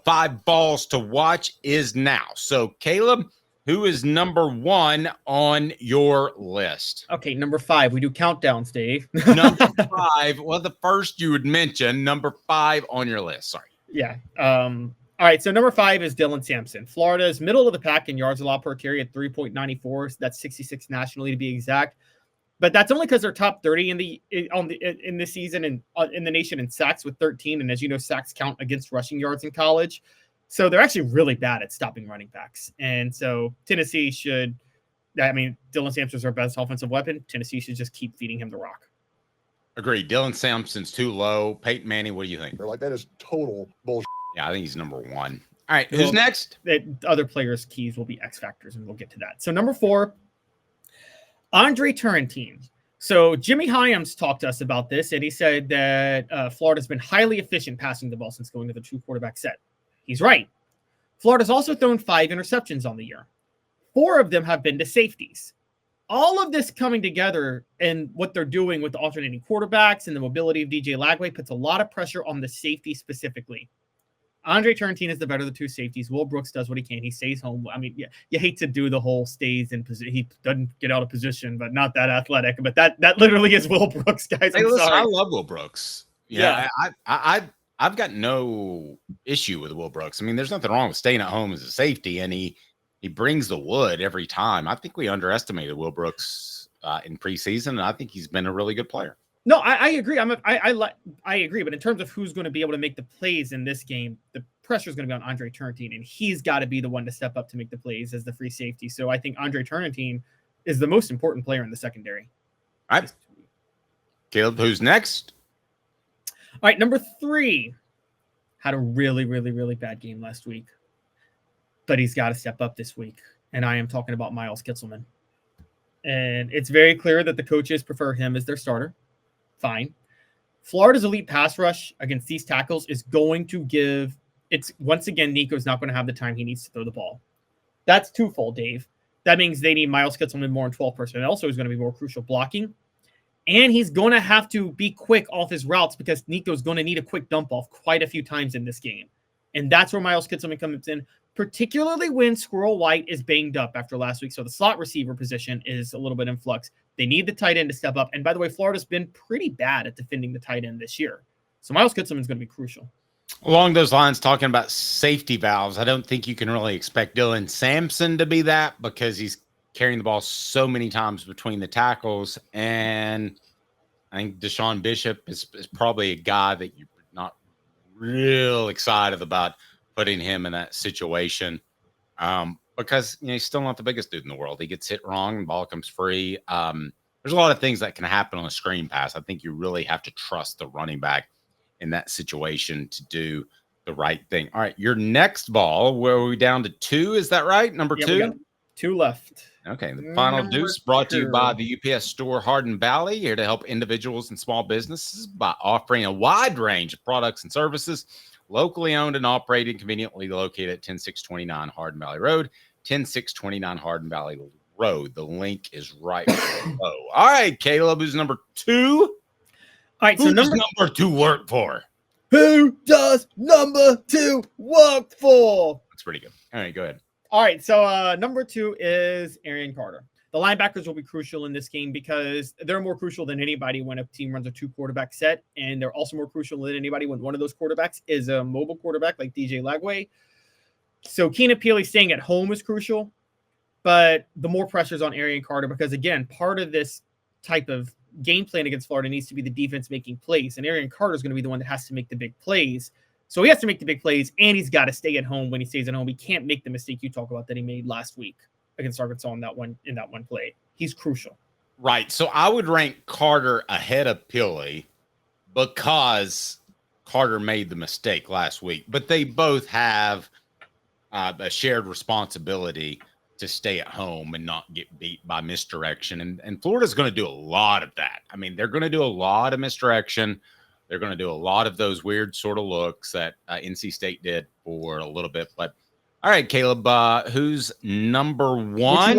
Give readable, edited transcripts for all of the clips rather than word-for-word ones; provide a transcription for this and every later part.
5 balls to watch is now. So, Caleb, who is number 1 on your list? Okay, number 5. We do countdowns, Dave. Number 5. Well, the first you would mention, number 5 on your list. Sorry. Yeah. All right, so number 5 is Dylan Samson. Florida's middle of the pack in yards allowed per carry at 3.94. So that's 66 nationally to be exact. But that's only because they're top 30 in this season and in the nation in sacks with 13. And as you know, sacks count against rushing yards in college. So they're actually really bad at stopping running backs. And so Tennessee should, Dylan Sampson's our best offensive weapon. Tennessee should just keep feeding him the rock. Agreed. Dylan Sampson's too low. Peyton Manning, what do you think? They're like, that is total bullshit. Yeah, I think he's number 1. All right, who's next? Other players' keys will be X factors, and we'll get to that. So number 4, Andre Turrentine. So Jimmy Hyams talked to us about this, and he said that Florida's been highly efficient passing the ball since going to the 2-quarterback set. He's right. Florida's also thrown 5 interceptions on the year. 4 of them have been to safeties. All of this coming together and what they're doing with the alternating quarterbacks and the mobility of DJ Lagway puts a lot of pressure on the safety specifically. Andre Turrentine is the better of the 2 safeties. Will Brooks does what he can. He stays home. I mean, you hate to do the whole stays in position. He doesn't get out of position, but not that athletic. But that literally is Will Brooks, guys. Hey, listen, I love Will Brooks. Yeah. I've got no issue with Will Brooks. I mean, there's nothing wrong with staying at home as a safety, and he brings the wood every time. I think we underestimated Will Brooks in preseason, and I think he's been a really good player. No, I agree. I agree. But in terms of who's going to be able to make the plays in this game, the pressure is going to be on Andre Turrentine, and he's got to be the one to step up to make the plays as the free safety. So I think Andre Turrentine is the most important player in the secondary. All right. Caleb, who's next? All right, number 3 had a really, really, really bad game last week, but he's got to step up this week. And I am talking about Miles Kitselman. And it's very clear that the coaches prefer him as their starter. Fine. Florida's elite pass rush against these tackles is going to give it's once again, Nico's not going to have the time he needs to throw the ball. That's twofold, Dave. That means they need Miles Kitselman more in 12 personnel, so he's going to be more crucial blocking. And he's going to have to be quick off his routes because Nico's going to need a quick dump off quite a few times in this game. And that's where Miles Kitselman comes in, particularly when Squirrel White is banged up after last week. So the slot receiver position is a little bit in flux. They need the tight end to step up. And by the way, Florida's been pretty bad at defending the tight end this year. So Miles Kitselman is going to be crucial. Along those lines, talking about safety valves, I don't think you can really expect Dylan Samson to be that because he's carrying the ball so many times between the tackles. And I think Deshaun Bishop is probably a guy that you're not real excited about putting him in that situation because he's still not the biggest dude in the world. He gets hit wrong, the ball comes free. There's a lot of things that can happen on a screen pass. I think you really have to trust the running back in that situation to do the right thing. All right, your next ball, where are we down to 2? Is that right? Number 2? We got 2 left. Okay, the final deuce brought to you by the UPS store Hardin Valley, here to help individuals and small businesses by offering a wide range of products and services, locally owned and operated, conveniently located at 10629 Hardin Valley Road, 10629 Hardin Valley Road. The link is right below. All right, Caleb, who's number 2? All right, so number 2 work for? Who does number 2 work for? That's pretty good. All right, go ahead. All right, so number 2 is Arion Carter. The linebackers will be crucial in this game because they're more crucial than anybody when a team runs a 2-quarterback set, and they're also more crucial than anybody when one of those quarterbacks is a mobile quarterback like DJ Lagway. So Keenan Peely staying at home is crucial, but the more pressure's on Arion Carter because, again, part of this type of game plan against Florida needs to be the defense making plays, and Arion Carter is going to be the one that has to make the big plays. So he has to make the big plays, and he's got to stay at home when he stays at home. He can't make the mistake you talk about that he made last week against Arkansas in that one play. He's crucial. Right. So I would rank Carter ahead of Peely because Carter made the mistake last week. But they both have a shared responsibility to stay at home and not get beat by misdirection. And Florida's going to do a lot of that. I mean, they're going to do a lot of misdirection. They're going to do a lot of those weird sort of looks that NC State did for a little bit. But all right, Caleb, who's number 1?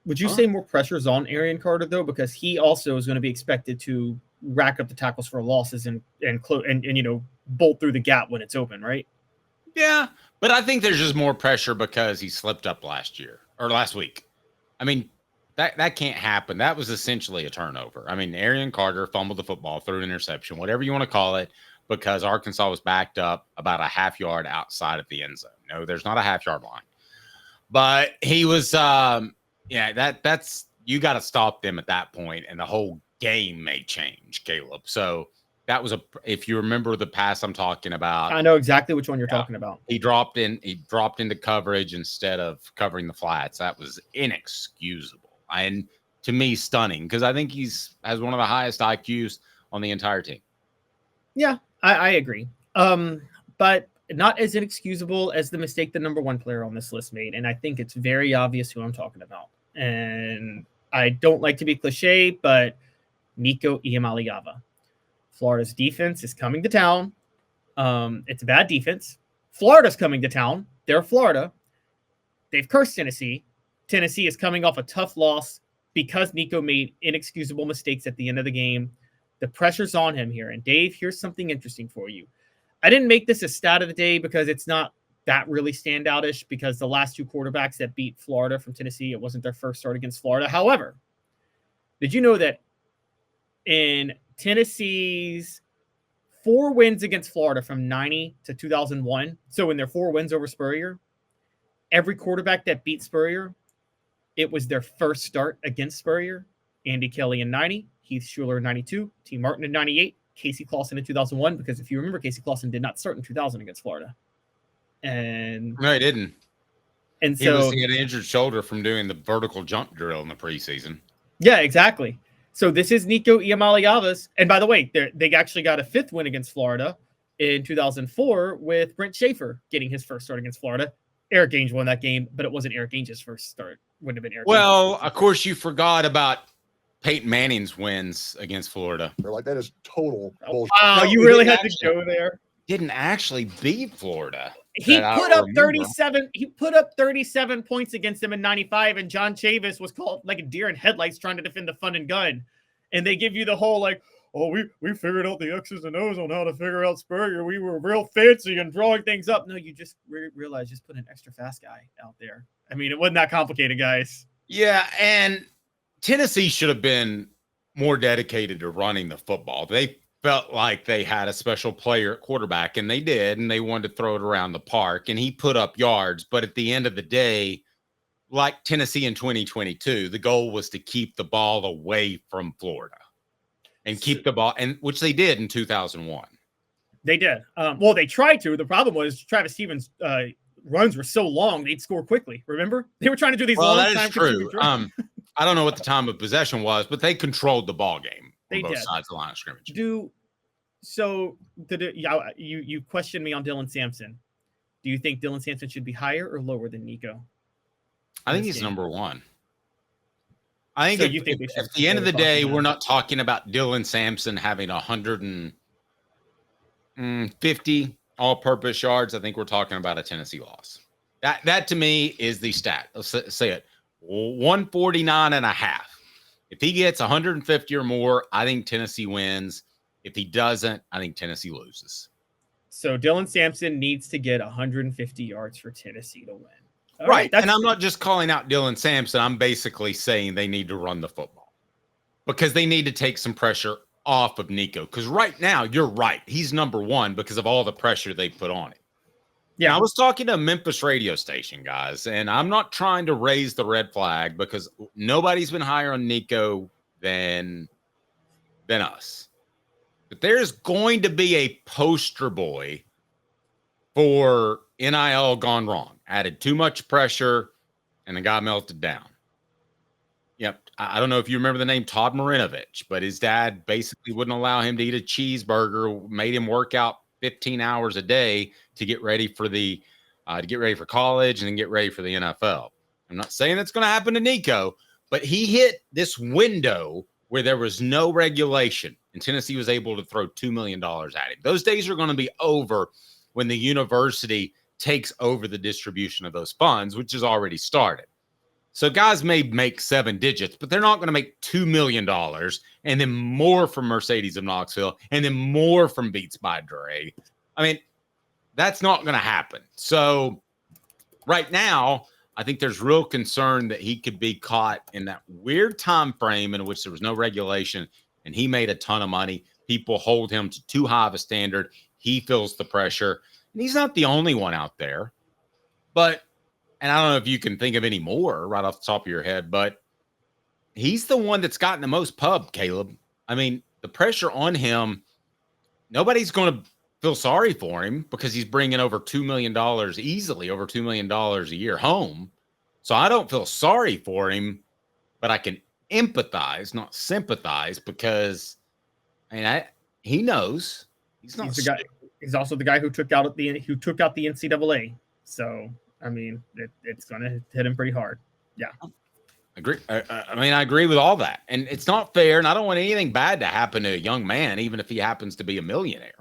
Would you say more pressure is on Arion Carter though, because he also is going to be expected to rack up the tackles for losses and bolt through the gap when it's open, right? Yeah, but I think there's just more pressure because he slipped up last week. I mean, that can't happen. That was essentially a turnover. I mean, Arion Carter fumbled the football, threw an interception, whatever you want to call it, because Arkansas was backed up about a half yard outside of the end zone. No, there's not a half yard line. But he was, that's you got to stop them at that point, and the whole game may change, Caleb. So that was if you remember the pass I'm talking about. I know exactly which one you're talking about. He dropped into coverage instead of covering the flats. That was inexcusable. And to me, stunning, because I think has one of the highest IQs on the entire team. Yeah, I agree. But not as inexcusable as the mistake the number one player on this list made. And I think it's very obvious who I'm talking about. And I don't like to be cliche, but Nico Iamaleava. Florida's defense is coming to town. It's a bad defense. Florida's coming to town. They're Florida. They've cursed Tennessee. Tennessee is coming off a tough loss because Nico made inexcusable mistakes at the end of the game. The pressure's on him here. And Dave, here's something interesting for you. I didn't make this a stat of the day because it's not that really standoutish, because the last two quarterbacks that beat Florida from Tennessee, it wasn't their first start against Florida. However, did you know that in Tennessee's 4 wins against Florida from 90 to 2001, so in their 4 wins over Spurrier, every quarterback that beat Spurrier, it was their first start against Spurrier. Andy Kelly in 90, Heath Schuler in 92, T. Martin in 98, Casey Clausen in 2001, because if you remember, Casey Clausen did not start in 2000 against Florida. And no, he didn't. And he so he had an injured shoulder from doing the vertical jump drill in the preseason. Yeah, exactly. So this is Nico Iamaleava's. And by the way, they actually got a 5th win against Florida in 2004 with Brent Schaefer getting his first start against Florida. Eric Ainge won that game, but it wasn't Eric Ainge's first start. Wouldn't have been Eric. Well, of course, you forgot about Peyton Manning's wins against Florida. They're like, that is total bullshit. Wow, you really had to go there. Didn't actually beat Florida. He put up 37. He put up 37 points against them in 95, and John Chavis was called like a deer in headlights trying to defend the fun and gun. And they give you the whole like, oh, we figured out the X's and O's on how to figure out Spurrier. We were real fancy and drawing things up. No, you just realized just put an extra fast guy out there. I mean, it wasn't that complicated, guys. Yeah, and Tennessee should have been more dedicated to running the football. They felt like they had a special player at quarterback, and they did, and they wanted to throw it around the park, and he put up yards. But at the end of the day, like Tennessee in 2022, the goal was to keep the ball away from Florida and keep the ball, and which they did in 2001. They did. Well, they tried to. The problem was Travis Stevens' runs were so long, they'd score quickly. Remember? They were trying to do these long that time. Is true. I don't know what the time of possession was, but they controlled the ball game on both sides of the line of scrimmage. You questioned me on Dylan Samson. Do you think Dylan Samson should be higher or lower than Nico? I think he's number one. I think at the end of the day, we're not talking about Dylan Samson having 150 all-purpose yards. I think we're talking about a Tennessee loss. That to me is the stat. Let's say it. 149.5. If he gets 150 or more, I think Tennessee wins. If he doesn't, I think Tennessee loses. So Dylan Samson needs to get 150 yards for Tennessee to win. Right. And I'm not just calling out Dylan Samson. I'm basically saying they need to run the football because they need to take some pressure off of Nico. Because right now, you're right. He's number one because of all the pressure they put on him. Yeah, I was talking to a Memphis radio station, guys, and I'm not trying to raise the red flag because nobody's been higher on Nico than us. But there's going to be a poster boy for NIL gone wrong. Added too much pressure, and the guy melted down. Yep. I don't know if you remember the name Todd Marinovich, but his dad basically wouldn't allow him to eat a cheeseburger, made him work out 15 hours a day to get ready for college and then get ready for the NFL. I'm not saying that's going to happen to Nico, but he hit this window where there was no regulation, and Tennessee was able to throw $2 million at him. Those days are going to be over when the university takes over the distribution of those funds, which has already started. So guys may make 7 digits, but they're not going to make $2 million and then more from Mercedes of Knoxville and then more from Beats by Dre. I mean, That's not going to happen. So right now, I think there's real concern that he could be caught in that weird time frame in which there was no regulation and he made a ton of money. People hold him to too high of a standard. He feels the pressure. And he's not the only one out there. But, and I don't know if you can think of any more right off the top of your head, but he's the one that's gotten the most pub, Caleb. I mean, the pressure on him, nobody's going to feel sorry for him because he's bringing over $2 million, easily over $2 million a year home. So I don't feel sorry for him, but I can empathize, not sympathize, because he knows he's not. He's the guy. He's also the guy who took out the NCAA. So I mean, it's going to hit him pretty hard. Yeah. Agree. I agree with all that. And it's not fair. And I don't want anything bad to happen to a young man, even if he happens to be a millionaire.